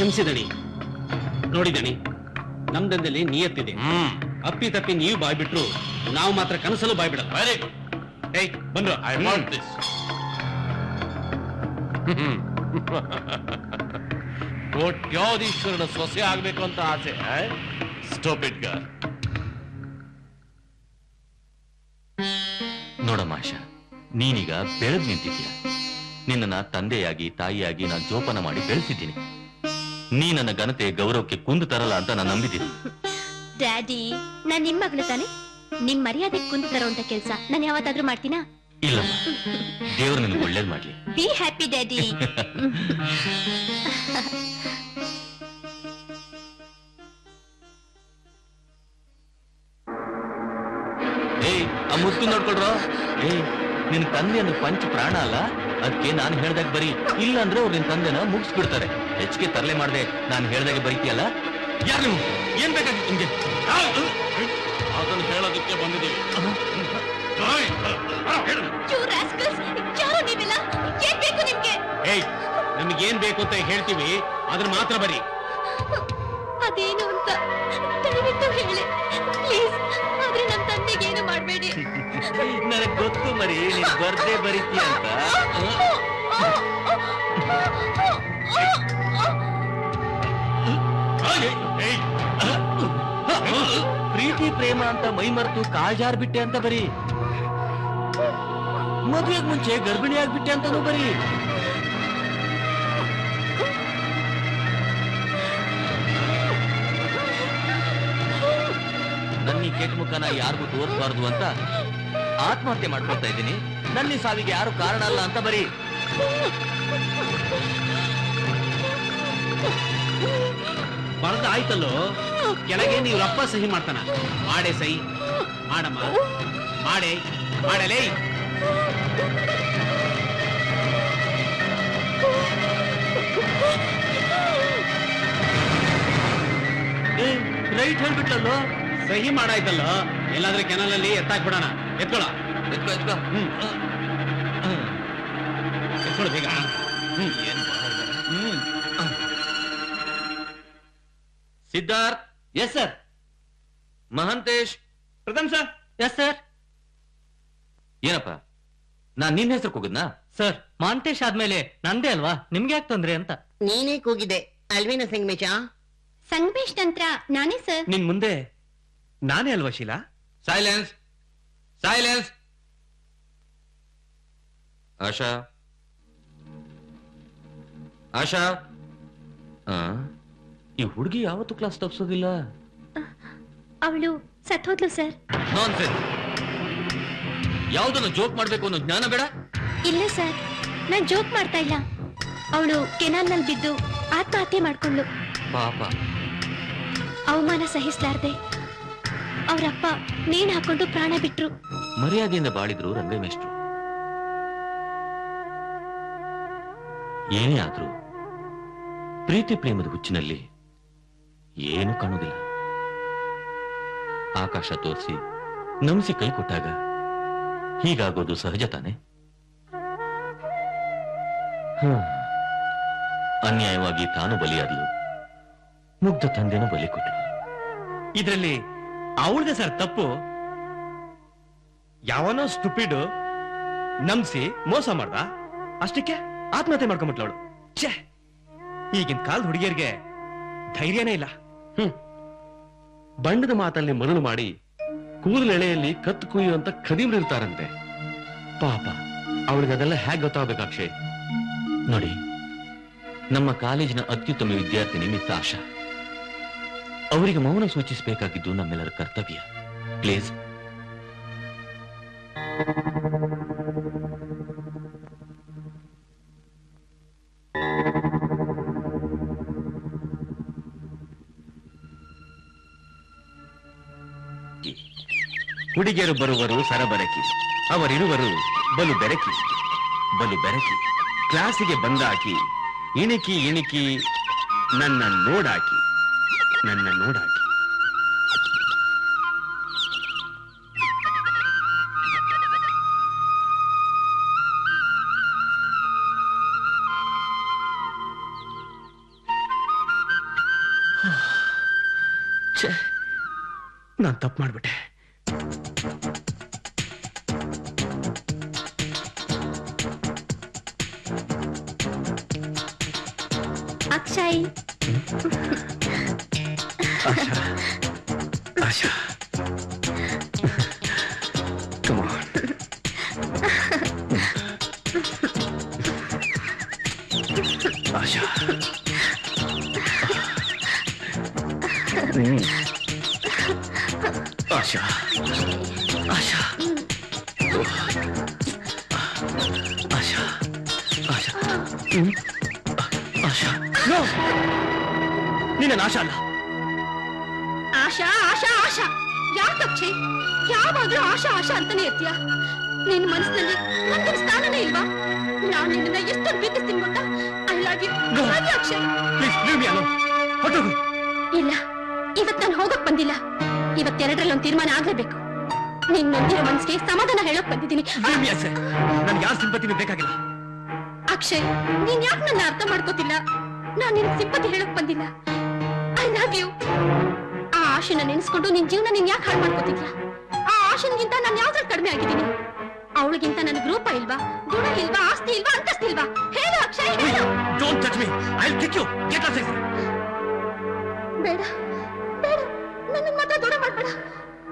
ಕ್ಷಮಿಸಿದಣಿ. ನೋಡಿದಣಿ, ನಮ್ದಂದಲ್ಲಿ ನಿಯತ್ತಿದೆ. ಅಪ್ಪಿ ತಪ್ಪಿ ನೀವು ಬಾಯ್ಬಿಟ್ರು ನಾವು ಮಾತ್ರ ಕನಸಲು ಬಾಯ್ಬಿಡಲ್ಲ. Very good. ಏಯ್ ಬಂದ್ರು. I want this. ಕೋಟ್ಯಾಧೀಶ್ವರನ ಸೊಸೆ ಆಗ್ಬೇಕು ಅಂತ ಆಸೆ. ಸ್ಟಾಪ್ ಇಟ್ ಗರ್. ನೋಡಮ್ಮ ಆಶಾ, ನೀನೀಗ ಬೆಳೆದು ನಿಂತಿದ್ದೀಯ. ನಿನ್ನನ್ನ ತಂದೆಯಾಗಿ ತಾಯಿಯಾಗಿ ನಾನು ಜೋಪಾನ ಮಾಡಿ ಬೆಳೆಸಿದ್ದೀನಿ. ನೀ ನನ್ನ ಘನತೆ ಗೌರವಕ್ಕೆ ಕುಂದು ತರಲ್ಲ ಅಂತ ನಾನು ನಂಬಿದ್ದೀನಿ. ಡ್ಯಾಡಿ, ನಾನ್ ನಿಮ್ ಮಗಳು ತಾನೆ. ನಿಮ್ ಮರ್ಯಾದೆ ಕುಂದು ತರೋಂತ ಕೆಲ್ಸ ನಾನು ಯಾವತ್ತಾದ್ರೂ ಮಾಡ್ತೀನಾ? ಇಲ್ಲಮ್ಮ, ದೇವ್ರು ನಿನಗೆ ಒಳ್ಳೇದ್ ಮಾಡ್ಲಿ. Be happy daddy. ಏಯ್, ಆ ಮುತ್ತು ನೋಡ್ಕೊಳ್ರೋ. ಏಯ್, ನಿನ್ ತಂದೆ ಅಂದ್ರೆ ಪಂಚ ಪ್ರಾಣ ಅಲ್ಲ, ಅದಕ್ಕೆ ನಾನು ಹೇಳ್ದಾಗ ಬರೀ. ಇಲ್ಲ ಅಂದ್ರೆ ಅವ್ರು ನಿನ್ ತಂದೆನ ಮುಗಿಸ್ಬಿಡ್ತಾರೆ. ಹೆಚ್ಚಿಗೆ ತರಲೆ ಮಾಡ್ದೆ ನಾನು ಹೇಳ್ದಾಗ ಬರೀತಿಯಲ್ಲ. ಯಾರು ನೀವು? ಏನ್ ಬೇಕಾಗಿತ್ತು ನಿಮ್ಗೆ? ಅದನ್ನು ಹೇಳೋದಕ್ಕೆ ಬಂದಿದ್ದೀವಿ. ಏಯ್, ನಮಗೇನ್ ಬೇಕು ಅಂತ ಹೇಳ್ತೀವಿ, ಅದನ್ನ ಮಾತ್ರ ಬರೀ. ಅದೇನು ಅಂತ ದಯವಿಟ್ಟು ಹೇಳಿ ಪ್ಲೀಸ್. ಆದ್ರೆ ನಮ್ ತಂದೆಗೇನು ಮಾಡ್ಬೇಡಿ. ನನಗ್ ಗೊತ್ತು ಮರಿ, ನೀನ್ ಬರ್ದೇ ಬರೀತೀಯ ಅಂತ. ಪ್ರೀತಿ ಪ್ರೇಮ ಅಂತ ಮೈ ಮರೆತು ಕಾಳ್ಜಾರ್ ಬಿಟ್ಟೆ ಅಂತ ಬರೀ. ಮದುವೆಗೆ ಮುಂಚೆ ಗರ್ಭಿಣಿ ಆಗ್ಬಿಟ್ಟೆ ಅಂತಾನು ಬರೀ. ನನ್ನ ಈ ಕೆಟ್ಟ ಮುಖನ ಯಾರಿಗೂ ತೋರಿಸಬಾರ್ದು ಅಂತ ಆತ್ಮಹತ್ಯೆ ಮಾಡ್ಕೊಳ್ತಾ ಇದ್ದೀನಿ. ನನ್ನ ಸಾವಿಗೆ ಯಾರು ಕಾರಣ ಅಲ್ಲ ಅಂತ ಬರೀ. ಬರ್ದ ಆಯ್ತಲ್ಲೋ, ಕೆಳಗೆ ನೀವು ರಪ್ಪ ಸಹಿ ಮಾಡ್ತಾನ. ಮಾಡೇ ಸಹಿ ಮಾಡಮ್ಮ, ಮಾಡೇ ಮಾಡಲೇ. ರೈಟ್ ಹೇಳ್ಬಿಟ್ಲಲ್ಲೋ. ಸಹಿ ಮಾಡಾಯ್ತಲ್ಲೋ, ಎಲ್ಲಾದ್ರೂ ಕೆನಲಲ್ಲಿ ಎತ್ತಾಕ್ಬಿಡೋಣ. ಎತ್ಕೊಳ ಎತ್ಕೊ ಎತ್ಕೊ. ಎತ್ಕೊಳ ಬೇಗ. Siddharth. Yes sir. Mahantesh. Pratham sir. Yes sir. ಏನಪ್ಪ, ನಾನ್ ನಿನ್ನ ಹೆಸರು ಕೂಗದ್ನಾ? ಸರ್, ಮಹಂತೇಶ್ ಆದ್ಮೇಲೆ ನಂದೇ ಅಲ್ವಾ, ನಿಮ್ಗೆ ಯಾಕೆ ತೊಂದ್ರೆ ಅಂತ. ನೀನೇ ಕೂಗಿದೆ ಅಲ್ವೇನ ಸಂಗಮೇಶ? ಸಂಗಮೇಶ್ ನಂತರ ನಾನೇ ಸರ್. ನಿನ್ ಮುಂದೆ ನಾನೇ ಅಲ್ವಾ ಶೀಲಾ? Silence, silence. ಆಶಾ, ಆಶಾ. ಈ ಹುಡುಗಿ ಯಾವತ್ತೂ ಕ್ಲಾಸ್ ತಪ್ಸೋದಿಲ್ಲ. ಅವಳು ಸತ್ತೋದ್ಲು ಸರ್. ನಾನ್ಸೆನ್ಸ್. ಯಾವುದನ್ನು ಜೋಕ್ ಮಾಡ್ಬೇಕು ಅನ್ನೋ ಜ್ಞಾನ ಬೇಡ? ಇಲ್ಲ ಸರ್, ನಾನ್ ಜೋಕ್ ಮಾಡ್ತಾ ಇಲ್ಲ. ಅವಳು ಕೆನಾಲ್ನಲ್ಲಿ ಬಿದ್ದು ಆತ್ಮಹತ್ಯೆ ಮಾಡ್ಕೊಂಡ್ಲು. ಪಾಪ. ಅವಮಾನ ಸಹಿಸ್ಲಾರ್ದೆ ಅವರಪ್ಪ ನೇಣು ಹಾಕೊಂಡು ಪ್ರಾಣ ಬಿಟ್ರು. ಮರ್ಯಾದೆಯಿಂದ ಬಾಳಿದ್ರು ರಂಗಮೇಶ್ರು. ಏನೇ ಆದ್ರೂ ಪ್ರೀತಿ ಪ್ರೇಮದ ಹುಚ್ಚಿನಲ್ಲಿ ಏನು ಕಾಣುವುದಿಲ್ಲ. ಆಕಾಶ ತೋರಿಸಿ ನಮಿಸಿ ಕೈ ಕೊಟ್ಟಾಗ ಹೀಗಾಗೋದು ಸಹಜ ತಾನೆ? ಅನ್ಯಾಯವಾಗಿ ತಾನು ಬಲಿಯಾದ್ಲು, ಮುಗ್ಧ ತಂದೆನೂ ಬಲಿ ಕೊಟ್ಲು. ಇದ್ರಲ್ಲಿ ಅವಳದೆ ಸರ್ ತಪ್ಪು. ಯಾವನೋ ಸ್ಟುಪಿಡ್ ನಂಬಿಸಿ ಮೋಸ ಮಾಡ್ದ, ಅಷ್ಟಕ್ಕೆ ಆತ್ಮಹತ್ಯೆ ಮಾಡ್ಕೊಂಡ್ಬಿಟ್ಲವಳು. ಛೇ, ಈಗಿನ ಕಾಲದ ಹುಡುಗಿಯರಿಗೆ ಧೈರ್ಯನೇ ಇಲ್ಲ. ಬಣ್ಣದ ಮಾತಲ್ಲಿ ಮರಳು ಮಾಡಿ ಕೂದಲೆಳೆಯಲ್ಲಿ ಕತ್ತು ಕುಯ್ಯುವಂತ ಖದೀಮ್ರಿರ್ತಾರಂತೆ. ಪಾಪ, ಅವಳಿಗೆ ಅದೆಲ್ಲ ಹೇಗೆ ಗೊತ್ತಾಗಬೇಕಾಕ್ಷೆ? ನೋಡಿ, ನಮ್ಮ ಕಾಲೇಜಿನ ಅತ್ಯುತ್ತಮ ವಿದ್ಯಾರ್ಥಿನಿ ಮಿಸ್ ಆಶಾ. ಅವರಿಗೆ ಮೌನ ಸೂಚಿಸಬೇಕಾಗಿದ್ದು ನಮ್ಮೆಲ್ಲರ ಕರ್ತವ್ಯ. ಪ್ಲೀಸ್. ಹುಡುಗಿಯರು ಬರುವರು ಸರಬರಕಿ, ಅವರಿರುವರು ಬಲು ಬೆರಕಿ, ಬಲು ಬೆರಕಿ. ಕ್ಲಾಸಿಗೆ ಬಂದಾಕಿ ಇಣಿಕಿ ಇಣಿಕಿ ನನ್ನ ನೋಡಾಕಿ, ನನ್ನ ನೋಡಾಕಿ. ನಾನು ತಪ್ಪು ಮಾಡ್ಬಿಟ್ಟೆ. Akshay, Asha, Asha, come on. Asha, Asha, Asha, Asha, Asha, Asha, no, ನಿನ್ನ ಆಶಾ ಅಲ್ಲ. ಆಶಾ ಆಶಾ ಆಶಾ, ಯಾಕೆ ಅಕ್ಷಯ್ ಯಾವಾಗ್ಲೂ ಆಶಾ ಆಶಾ ಅಂತಾನೆ ಇರ್ತೀಯ? ನಿನ್ ಮನಸ್ಸಿನಲ್ಲಿ ನಂಗೆ ಸ್ಥಾನನೇ ಇಲ್ವಾ? ನಾನು ನಿನ್ನ ಎಷ್ಟೊಂದು ಪ್ರೀತಿಸ್ತೀನಿ ಗೊತ್ತಾ? I love you Akshay. Please leave me alone. ಹೊರಟೋಗು. ಇಲ್ಲ, ಇವತ್ ನಾನು ಹೋಗಕ್ ಬಂದಿಲ್ಲ. ಇವತ್ತೆರಡರಲ್ಲಿ ಒಂದು ತೀರ್ಮಾನ ಆಗ್ಲೇಬೇಕು. ನಿನ್ ನೊಂದಿರೋ ಮನ್ಸಿಗೆ ಸಮಾಧಾನ ಹೇಳೋಕ್ ಬಂದಿದ್ದೀನಿ. ನನ್ಗೆ ಯಾರ ಸಿಂಪತಿನೂ ಬೇಕಾಗಿಲ್ಲ. ಅಕ್ಷಯ್, ನೀನ್ ಯಾಕೆ ನನ್ನ ಅರ್ಥ ಮಾಡ್ಕೋತಿಲ್ಲ? ನಾನ್ ನಿನ್ ಸಿಂಪತಿ ಹೇಳೋಕ್ ಬಂದಿಲ್ಲ. I love you. ಆ ಆಶೆನ ನೆನೆಸ್ಕೊಂಡು ನಿನ್ ಜೀವನ ನೀನ್ ಯಾಕೆ ಹಾಳು ಮಾಡ್ಕೋತಿದ್ಯಾ? ಆ ಆಶೆನ್ಗಿಂತ ನಾನು ಯಾವ್ದ್ರಲ್ಲಿ ಕಡಿಮೆ ಆಗಿದ್ದೀನಿ? ಅವಳಿಗಿಂತ ನನಗೆ ರೂಪ ಇಲ್ವಾ, ಗುಣ ಇಲ್ವಾ, ಆಸ್ತಿ ಇಲ್ವಾ, ಅಂತಸ್ತಿಲ್ವಾ? ಹೇಳು ಅಕ್ಷಯ್, ಹೇಳು. Don't touch me. I'll kick you. Get out of here. ಬೇಡ ಬೇಡ, ನನ್ನ ಮಾತ್ರ ದೂರ ಮಾಡ್ಬೇಡ.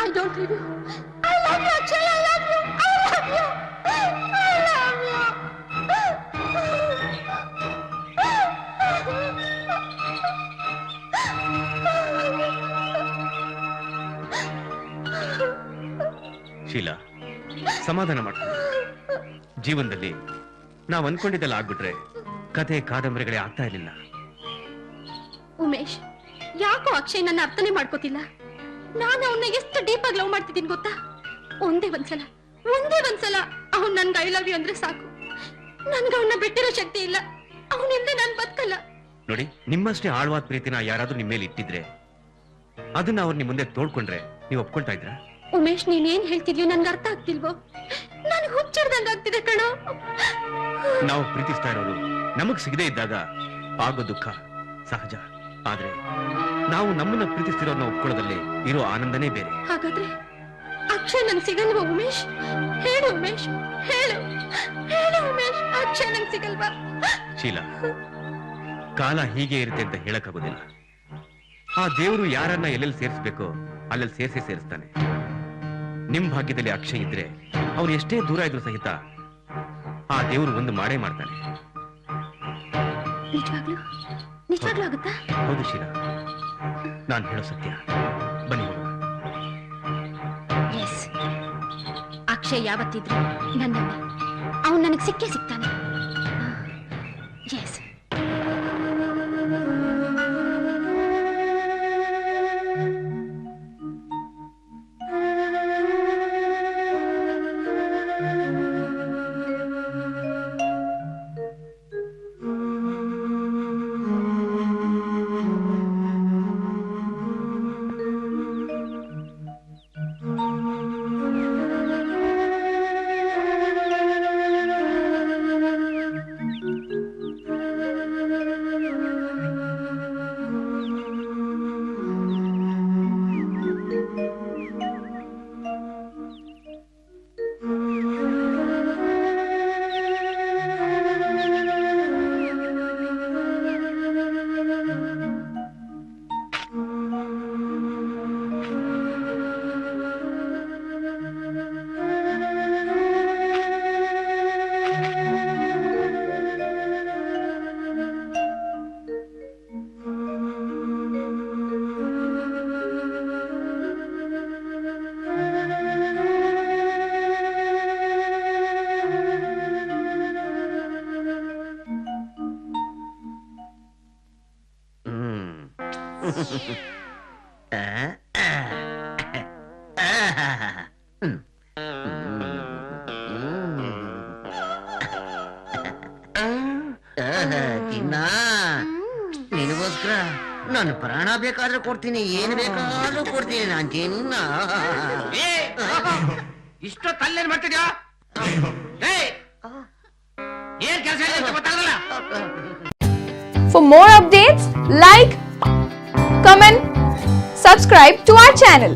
I don't leave you. I love you Akshay, I love you, I love you, I love you. Sheela, ಸಮಾಧಾನ ಮಾಡ್ಕೊ. ಜೀವನದಲ್ಲಿ ನಾವ್ ಅನ್ಕೊಂಡಿದ್ದೆಲ್ಲ ಆಗ್ಬಿಟ್ರೆ ಕಥೆ ಕಾದಂಬರಿಗಳೇ ಆಗ್ತಾ ಇರ್ಲಿಲ್ಲ. ಉಮೇಶ್, ಯಾಕೋ ಅಕ್ಷಯ್ ನನ್ನ ಅರ್ಥನೇ ಮಾಡ್ಕೋತಿಲ್ಲ. ನಾನು ಅವನ್ನ ಎಷ್ಟು ಡೀಪ್ ಆಗಿ ಲವ್ ಮಾಡ್ತಿದ್ದೀನಿ ಗೊತ್ತಾ? ಒಂದೇ ಒಂದ್ಸಲ ಅವನ್ ನನ್ಗೆ ಐ ಲವ್ ಯು ಅಂದ್ರೆ ಸಾಕು. ನನ್ಗೆ ಅವನ್ನ ಬಿಟ್ಟಿರೋ ಶಕ್ತಿ ಇಲ್ಲ. ಅವನಿಂದ ನಾನು ಬದುಕಲ್ಲ. ನೋಡಿ, ನಿಮ್ಮಷ್ಟೇ ಆಳವಾದ ಪ್ರೀತಿನ ಯಾರಾದ್ರೂ ನಿಮ್ಮ ಮೇಲೆ ಇಟ್ಟಿದ್ರೆ ಅದನ್ನ ಅವ್ರು ನಿಮ್ ಮುಂದೆ ತೋಡ್ಕೊಂಡ್ರೆ ನೀವು ಒಪ್ಕೊಳ್ತಾ ಇದ್ರ? ಉಮೇಶ್, ನೀನ್ ಏನ್ ಹೇಳ್ತಿದ್ಯೋ ನನ್ಗೆ ಅರ್ಥ ಆಗ್ತಿಲ್ವೋ? ನನ್ ಹುಚ್ಚಿಡ್ದಂಗ ಆಗ್ತಿದೆ ಕಣೋ. ನಾವು ಪ್ರೀತಿಸ್ತಾ ಇರೋರು ನಮಗ್ ಸಿಗದೇ ಇದ್ದಾಗ ಆಗೋ ದುಃಖ ಸಹಜ. ಆದ್ರೆ ನಾವು ನಮ್ಮನ್ನ ಪ್ರೀತಿಸ್ತಿರೋರ್ನ ಒಪ್ಕೊಳ್ಳೋದಲ್ಲಿ ಇರೋ ಆನಂದನೇ ಬೇರೆ. ಹಾಗಾದ್ರೆ ಅಕ್ಷಯ್ ನನ್ ಸಿಗಲ್ವಾ ಉಮೇಶ್? ಹೇಳು ಉಮೇಶ್, ಹೇಳು ಹೇಳು ಉಮೇಶ್, ಅಕ್ಷಯ್ ನನ್ ಸಿಗಲ್ವಾ? ಶೀಲಾ, ಕಾಲ ಹೀಗೆ ಇರುತ್ತೆ ಅಂತ ಹೇಳಕ್ಕಾಗೋದಿಲ್ಲ. ಆ ದೇವರು ಯಾರನ್ನ ಎಲ್ಲೆಲ್ಲಿ ಸೇರಿಸ್ಬೇಕೋ ಅಲ್ಲೆಲ್ಲಿ ಸೇರಿಸ್ತಾನೆ. ನಿಮ್ ಭಾಗ್ಯದಲ್ಲಿ ಅಕ್ಷಯ್ ಇದ್ರೆ ಅವ್ರು ಎಷ್ಟೇ ದೂರ ಇದ್ರು ಸಹಿತ ಆ ದೇವರು ಒಂದು ಮಾಡೇ ಮಾಡ್ತಾನೆ. ನಿಜವಾಗ್ಲೂ ಆಗುತ್ತಾ? ಹೌದು ಶೀಲಾ, ನಾನ್ ಹೇಳೋ ಸತ್ಯ. ಬನ್ನಿ ಹೋಗೋಣ. ಎಸ್, ಅಕ್ಷಯ್ ಯಾವತ್ತಿದ್ರು ನನ್ನವನೇ. ಅವನು ನನಗೆ ಸಿಕ್ಕೇ ಸಿಗ್ತಾನೆ. ಎಸ್. ಚಿನ್ನ, ನಿನಗೋಸ್ಕರ ನಾನು ಪ್ರಾಣ ಬೇಕಾದ್ರೂ ಕೊಡ್ತೀನಿ, ಏನು ಬೇಕಾದ್ರೂ ಕೊಡ್ತೀನಿ ನಾನು ಚಿನ್ನ. ಇಷ್ಟೊತ್ತಲ್ಲೇನ್ ಮಾಡ್ತಿದ್ಯಾ? ಏನ್ ಕೆಲಸ ಗೊತ್ತಾಗಲ್ಲ. For more updates, like, comment, subscribe to our channel.